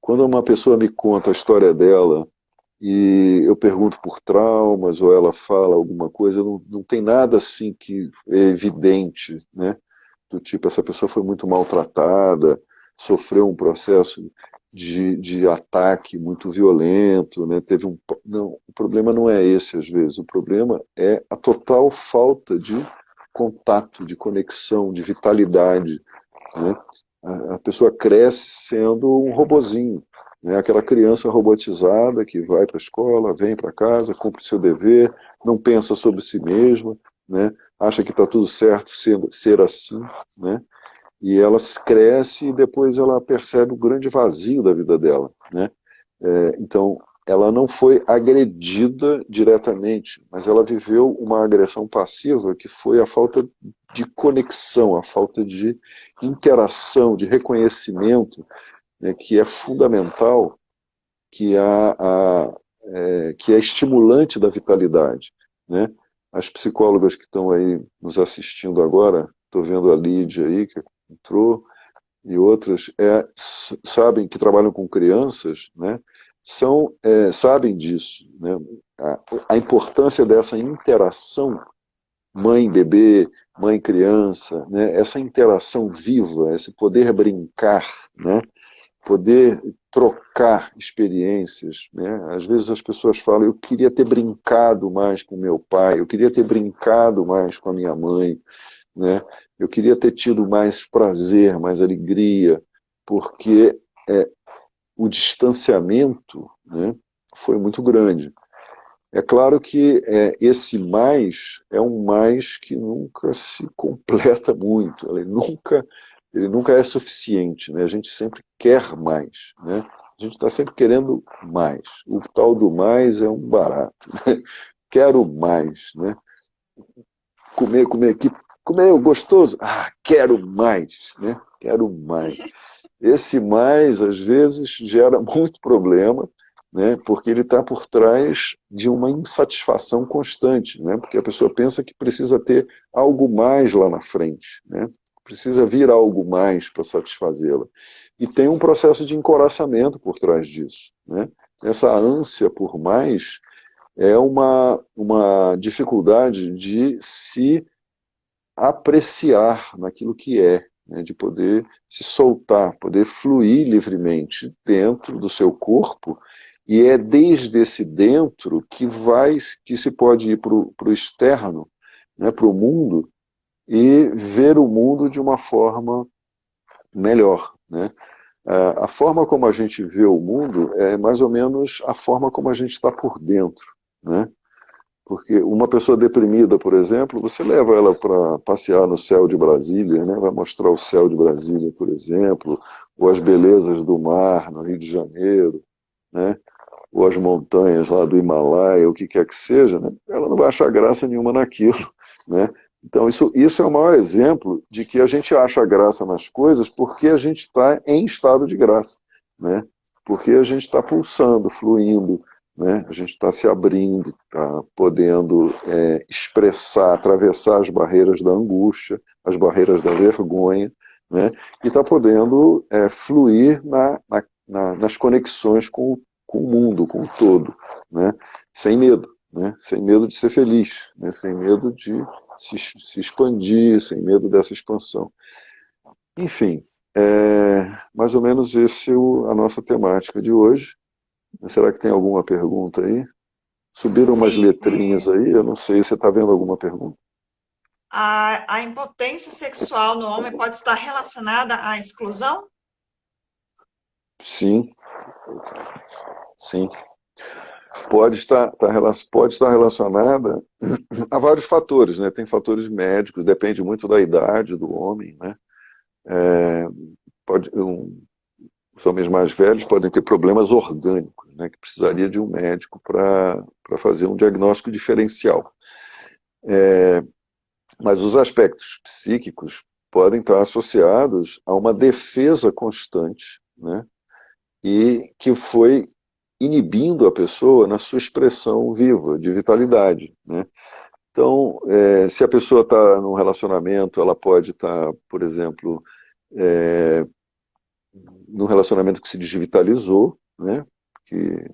Quando uma pessoa me conta a história dela e eu pergunto por traumas ou ela fala alguma coisa, não tem nada assim que é evidente, né, do tipo, essa pessoa foi muito maltratada, sofreu um processo de ataque muito violento, né? Não, o problema não é esse às vezes, o problema é a total falta de contato, de conexão, de vitalidade, né? A pessoa cresce sendo um robozinho, né? Aquela criança robotizada que vai para a escola, vem para casa, cumpre seu dever, não pensa sobre si mesma, né? Acha que está tudo certo ser assim, né? E ela cresce e depois ela percebe o grande vazio da vida dela, né? Então, ela não foi agredida diretamente, mas ela viveu uma agressão passiva que foi a falta de conexão, a falta de interação, de reconhecimento, né, que é fundamental, que é estimulante da vitalidade, né? As psicólogas que estão aí nos assistindo agora, estou vendo a Lídia aí, que entrou, e outras, sabem que trabalham com crianças, né? Sabem disso, né? A importância dessa interação mãe-bebê, mãe-criança, né? Essa interação viva, esse poder brincar, né? Poder trocar experiências, né? Às vezes as pessoas falam, eu queria ter brincado mais com meu pai, eu queria ter brincado mais com a minha mãe, né? Eu queria ter tido mais prazer, mais alegria, porque o distanciamento, né, foi muito grande. É claro que esse mais é um mais que nunca se completa muito, ele nunca é suficiente, né? A gente sempre quer mais, né? A A gente está sempre querendo mais. O tal do mais é um barato. Né? Quero mais. Né? Comer gostoso. Ah, quero mais. Né? Quero mais. Esse mais, às vezes, gera muito problema, né? Porque ele está por trás de uma insatisfação constante, né? Porque a pessoa pensa que precisa ter algo mais lá na frente, né? Precisa vir algo mais para satisfazê-la. E tem um processo de encoraçamento por trás disso, né? Essa ânsia por mais é uma dificuldade de se apreciar naquilo que é, né, de poder se soltar, poder fluir livremente dentro do seu corpo, e é desde esse dentro que se pode ir para o externo, né, para o mundo, e ver o mundo de uma forma melhor. Né? A forma como a gente vê o mundo é mais ou menos a forma como a gente está por dentro. Né? Porque uma pessoa deprimida, por exemplo, você leva ela para passear no céu de Brasília, né? Vai mostrar o céu de Brasília, por exemplo, ou as belezas do mar no Rio de Janeiro, né? Ou as montanhas lá do Himalaia, o que quer que seja, né? Ela não vai achar graça nenhuma naquilo. Né? Então, isso é o maior exemplo de que a gente acha graça nas coisas porque a gente está em estado de graça. Né? Porque a gente está pulsando, fluindo, né? A gente está se abrindo, está podendo expressar, atravessar as barreiras da angústia, as barreiras da vergonha, né? E está podendo fluir nas conexões com o mundo, com o todo, né? Sem medo, né? Sem medo de ser feliz, né? Sem medo de se expandir, sem medo dessa expansão. Enfim, mais ou menos esse é a nossa temática de hoje. Será que tem alguma pergunta aí? Subiram umas Sim, letrinhas aí, eu não sei, você está vendo alguma pergunta? a impotência sexual no homem pode estar relacionada à exclusão? Sim, sim. Pode estar relacionada a vários fatores, né? Tem fatores médicos, depende muito da idade do homem, né? É, os homens mais velhos podem ter problemas orgânicos, né? Que precisaria de um médico para fazer um diagnóstico diferencial. Mas os aspectos psíquicos podem estar associados a uma defesa constante, né? E que foi inibindo a pessoa na sua expressão viva, de vitalidade. Né? Então, se a pessoa está num relacionamento, ela pode estar, por exemplo, num relacionamento que se desvitalizou, né? Que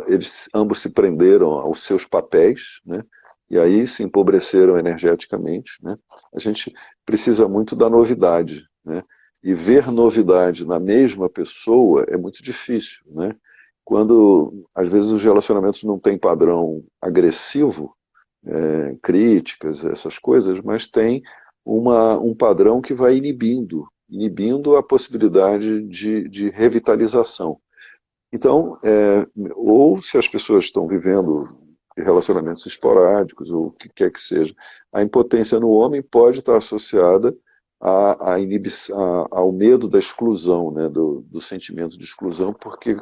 eles ambos se prenderam aos seus papéis, né? E aí se empobreceram energeticamente. Né? A gente precisa muito da novidade. Né? E ver novidade na mesma pessoa é muito difícil. Né? Quando, às vezes, os relacionamentos não têm padrão agressivo, críticas, essas coisas, mas tem um padrão que vai inibindo a possibilidade de revitalização. Então, ou se as pessoas estão vivendo relacionamentos esporádicos, ou o que quer que seja, a impotência no homem pode estar associada ao medo da exclusão, né, do sentimento de exclusão, porque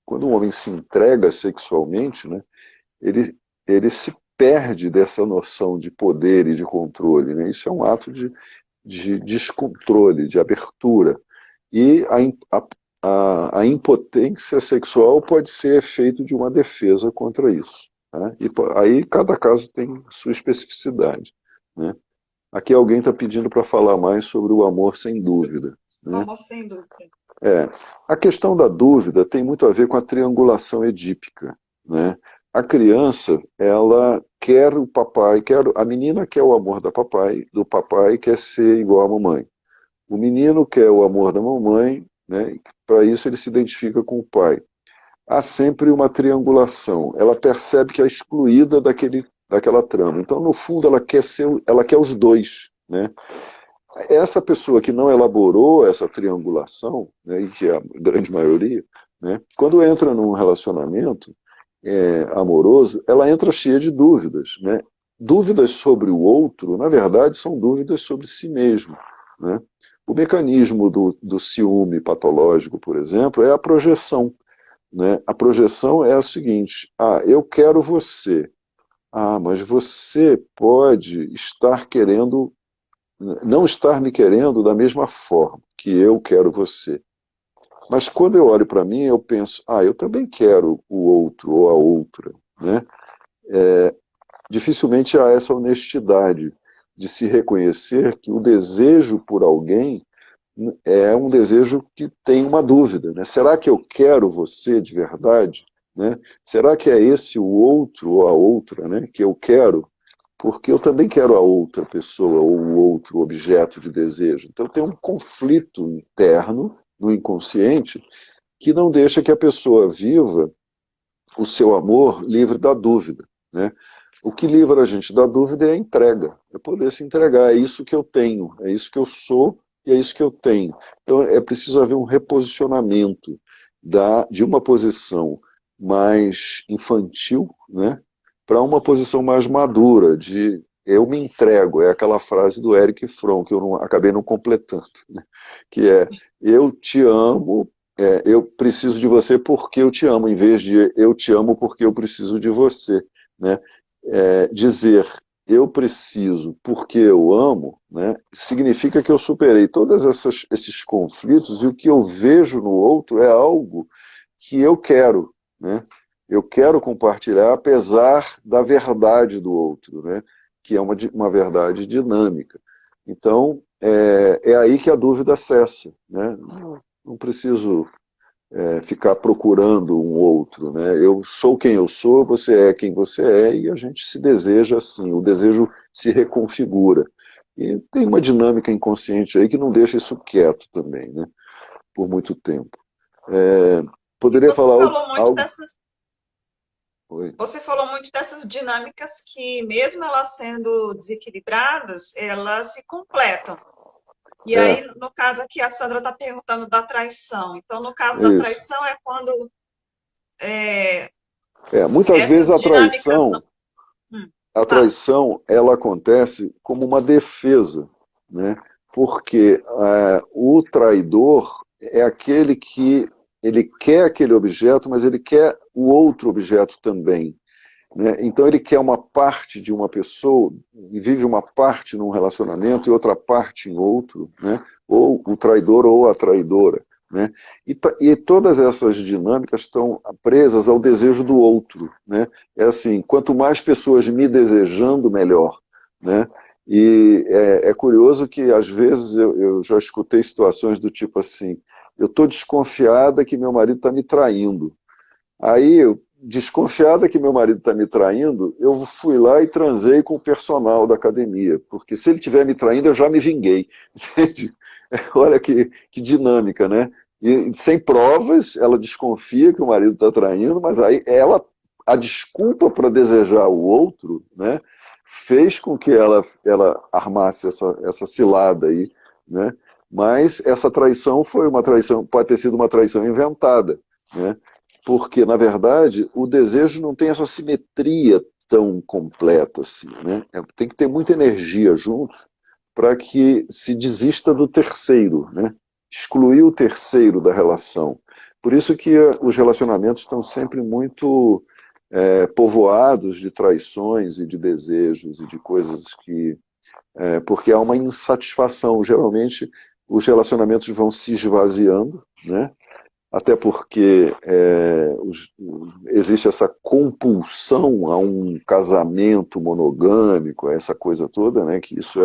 quando um homem se entrega sexualmente, né, ele se perde dessa noção de poder e de controle. Né? Isso é um ato de descontrole, de abertura. E a impotência sexual pode ser efeito de uma defesa contra isso. Né? E aí cada caso tem sua especificidade. Né? Aqui alguém está pedindo para falar mais sobre o amor sem dúvida. O Né? amor sem dúvida. A questão da dúvida tem muito a ver com a triangulação edípica. Né? A criança, ela quer o papai, a menina quer o amor do papai quer ser igual à mamãe. O menino quer o amor da mamãe, né? Para isso ele se identifica com o pai. Há sempre uma triangulação. Ela percebe que é excluída daquela trama. Então, no fundo, ela quer os dois. Né? Essa pessoa que não elaborou essa triangulação, né, e que é a grande maioria, né, quando entra num relacionamento amoroso, ela entra cheia de dúvidas. Né? Dúvidas sobre o outro, na verdade, são dúvidas sobre si mesmo. Né? O mecanismo do ciúme patológico, por exemplo, é a projeção, né? A projeção é a seguinte: eu quero você. Mas você pode estar querendo, não estar me querendo da mesma forma que eu quero você. Mas quando eu olho para mim, eu penso, eu também quero o outro ou a outra, né? Dificilmente há essa honestidade de se reconhecer que o desejo por alguém é um desejo que tem uma dúvida, né? Será que eu quero você de verdade? Né? Será que é esse o outro ou a outra, né, que eu quero? Porque eu também quero a outra pessoa ou o outro objeto de desejo. Então tem um conflito interno no inconsciente que não deixa que a pessoa viva o seu amor livre da dúvida, né? O que livra a gente da dúvida é a entrega, é poder se entregar, é isso que eu tenho, é isso que eu sou e é isso que eu tenho. Então é preciso haver um reposicionamento de uma posição mais infantil, né, para uma posição mais madura, de eu me entrego, é aquela frase do Erich Fromm, que eu acabei não completando, né, que é eu te amo, eu preciso de você porque eu te amo, em vez de eu te amo porque eu preciso de você, né? Dizer eu preciso porque eu amo, né, significa que eu superei todos esses conflitos e o que eu vejo no outro é algo que eu quero, né? Eu quero compartilhar apesar da verdade do outro, né? Que é uma verdade dinâmica. Então, é aí que a dúvida cessa, né? Não preciso ficar procurando um outro, né? Eu sou quem eu sou, você é quem você é, e a gente se deseja assim, o desejo se reconfigura. E tem uma dinâmica inconsciente aí que não deixa isso quieto também, né? Por muito tempo. E Poderia você falar falou muito algo? dessas, Oi. você falou muito dessas dinâmicas que, mesmo elas sendo desequilibradas, elas se completam. E É, aí, no caso aqui, a Sandra está perguntando da traição. Então, no caso da isso. traição, é quando é, Muitas vezes essas dinâmicas não. Hum, a fala. traição ela acontece como uma defesa, né? Porque o traidor é aquele que ele quer aquele objeto, mas ele quer o outro objeto também, né? Então ele quer uma parte de uma pessoa e vive uma parte num relacionamento e outra parte em outro, né? Ou o traidor ou a traidora, né? E todas essas dinâmicas estão presas ao desejo do outro, né? É assim, quanto mais pessoas me desejando, melhor, né? E é curioso que às vezes eu já escutei situações do tipo assim: eu estou desconfiada que meu marido está me traindo. Aí, desconfiada que meu marido está me traindo, eu fui lá e transei com o personal da academia, porque se ele estiver me traindo, eu já me vinguei. Entende? Olha que dinâmica, né? E sem provas, ela desconfia que o marido está traindo, mas aí a desculpa para desejar o outro, né, fez com que ela armasse essa cilada aí, né? Mas essa traição foi uma traição, pode ter sido uma traição inventada, né? Porque, na verdade, o desejo não tem essa simetria tão completa assim, né? Tem que ter muita energia junto para que se desista do terceiro, né? Excluir o terceiro da relação. Por isso que os relacionamentos estão sempre muito povoados de traições e de desejos e de coisas que... porque há uma insatisfação. Geralmente, os relacionamentos vão se esvaziando, né? Até porque existe essa compulsão a um casamento monogâmico, a essa coisa toda, né, que isso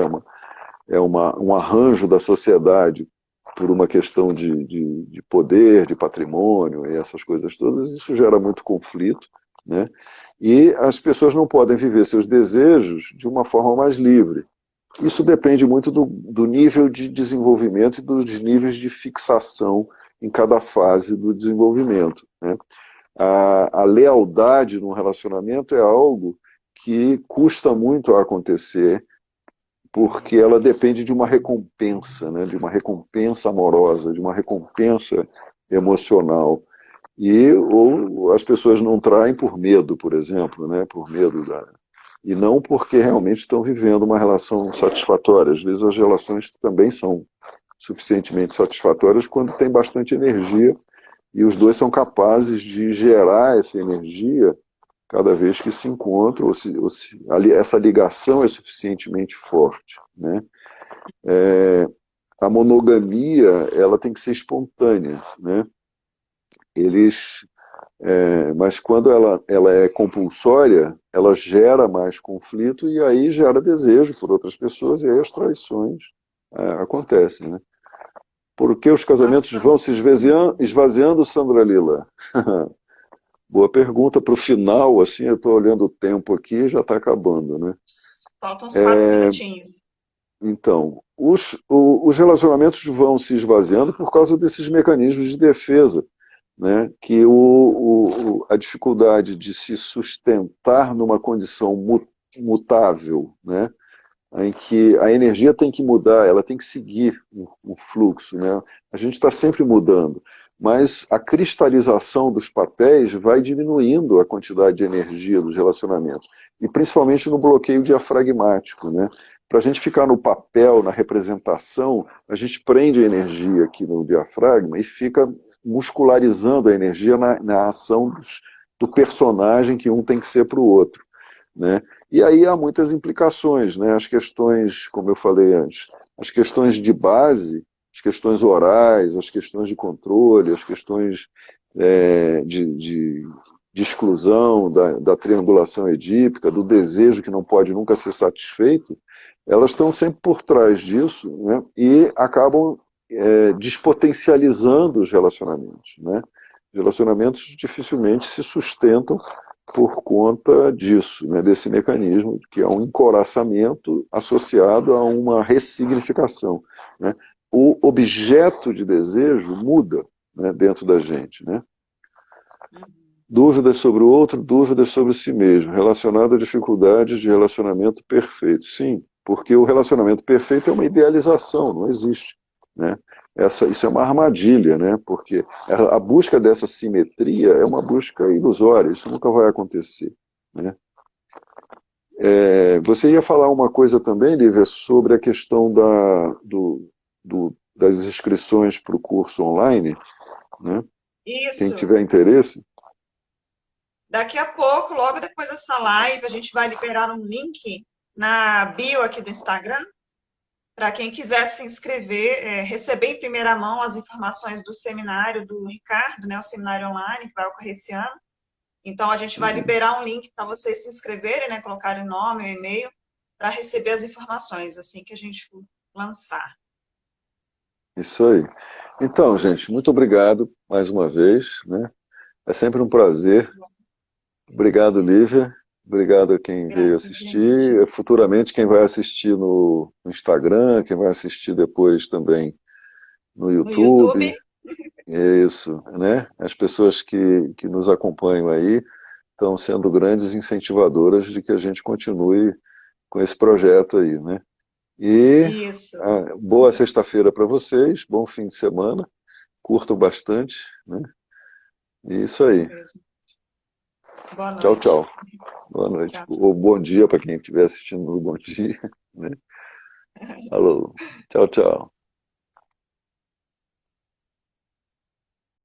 um arranjo da sociedade por uma questão de poder, de patrimônio e essas coisas todas. Isso gera muito conflito, né? E as pessoas não podem viver seus desejos de uma forma mais livre. Isso depende muito do nível de desenvolvimento e dos níveis de fixação em cada fase do desenvolvimento, né? A lealdade no relacionamento é algo que custa muito a acontecer, porque ela depende de uma recompensa, né? De uma recompensa amorosa, de uma recompensa emocional. Ou as pessoas não traem por medo, por exemplo, né? Por medo e não porque realmente estão vivendo uma relação satisfatória. Às vezes as relações também são suficientemente satisfatórias quando tem bastante energia e os dois são capazes de gerar essa energia cada vez que se encontram, essa ligação é suficientemente forte, né? A monogamia, ela tem que ser espontânea, né? Mas quando ela é compulsória, ela gera mais conflito e aí gera desejo por outras pessoas e aí as traições acontecem, né? Por que os casamentos Nossa, vão se esvaziando, Sandra Lila? Boa pergunta para o final, assim, eu estou olhando o tempo aqui e já está acabando, né? faltam uns 4 minutinhos. Então, os relacionamentos vão se esvaziando por causa desses mecanismos de defesa, né? Que a dificuldade de se sustentar numa condição mutável, né? Em que a energia tem que mudar, ela tem que seguir o fluxo, né? A gente está sempre mudando, mas a cristalização dos papéis vai diminuindo a quantidade de energia dos relacionamentos, e principalmente no bloqueio diafragmático, né? Para a gente ficar no papel, na representação, a gente prende a energia aqui no diafragma e fica muscularizando a energia na ação do personagem que um tem que ser para o outro, né? E aí há muitas implicações, né? As questões, como eu falei antes, as questões de base, as questões orais, as questões de controle, as questões de exclusão, da triangulação edípica, do desejo que não pode nunca ser satisfeito, elas estão sempre por trás disso, né? E acabam despotencializando os relacionamentos, né? Os relacionamentos dificilmente se sustentam por conta disso, né, desse mecanismo, que é um encoraçamento associado a uma ressignificação, né? O objeto de desejo muda, né, dentro da gente, né? Dúvidas sobre o outro, dúvidas sobre si mesmo, relacionado a dificuldades de relacionamento perfeito. Sim, porque o relacionamento perfeito é uma idealização, não existe, né? Isso é uma armadilha, né? Porque a busca dessa simetria é uma busca ilusória, isso nunca vai acontecer, né? Você ia falar uma coisa também, Lívia, sobre a questão das inscrições para o curso online, né? Quem Isso. tiver interesse. Daqui a pouco, logo depois dessa live, a gente vai liberar um link na bio aqui do Instagram para quem quiser se inscrever, receber em primeira mão as informações do seminário do Ricardo, né, o seminário online que vai ocorrer esse ano. Então, a gente vai liberar um link para vocês se inscreverem, né, colocarem o nome, o e-mail, para receber as informações assim que a gente for lançar. Isso aí. Então, gente, muito obrigado mais uma vez, né? É sempre um prazer. Obrigado, Lívia. Obrigado a quem veio Obrigada, gente. assistir. Futuramente, quem vai assistir no Instagram, quem vai assistir depois também no No YouTube, YouTube. Isso, né? As pessoas que nos acompanham aí estão sendo grandes incentivadoras de que a gente continue com esse projeto aí, né? E isso. boa sexta-feira para vocês, bom fim de semana, curtam bastante, né? E isso aí. Mesmo. Boa Tchau, noite. tchau. Boa noite. Tchau, tchau. Ou bom dia para quem estiver assistindo no bom dia, né? Alô. Tchau, tchau.